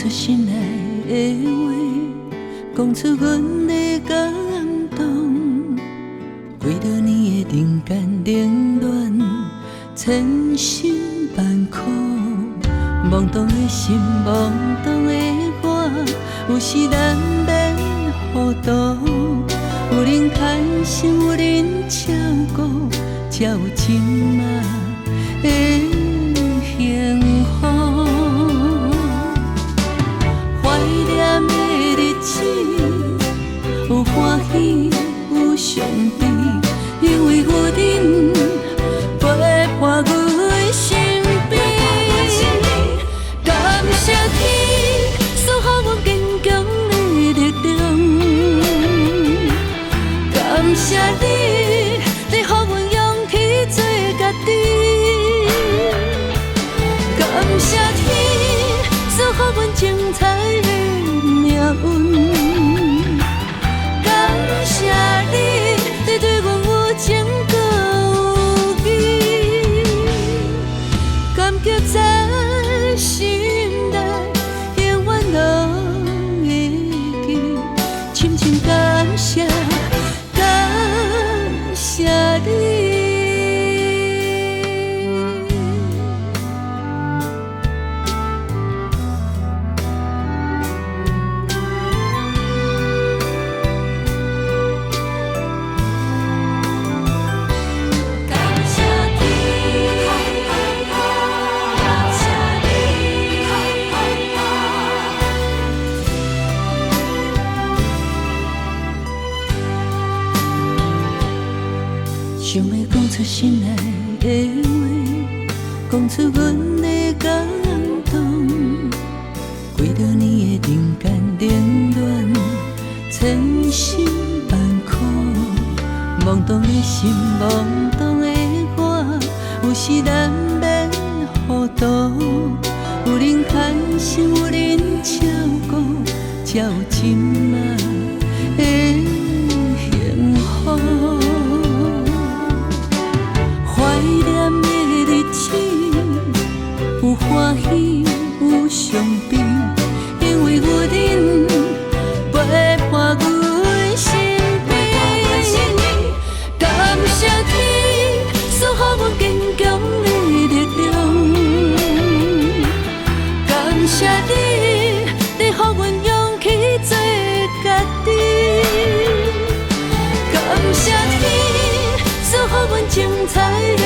出心内的话，讲出阮的感动。几多年的人间冷暖，千辛万苦。懵懂的心，懵懂的我，有时难免糊涂。有人牵心，有人照顾，才有今仔的幸福。怀念的日子，有欢喜，有伤悲，因为有恁陪伴阮身边。感谢天，赐予阮坚强的力量。感谢你，你予阮勇气做家己。感谢天，赐予阮精彩的命运。感谢你，你对阮有情搁有义。感激在心内，永远拢会记。深深感谢，感谢你。想要讲出心内的话，讲出阮的感动。几多年的人间冷暖，千辛万苦。懵懂的心，懵懂的我，有时难免糊涂。有人牵心，有人照顾，才有今仔的幸福。怀念的日子，有欢喜，有伤悲，因为有恁陪伴阮身边。感谢天，赐予阮坚强的力量。感谢你，你予阮勇气做家己。感谢天，赐予阮精彩的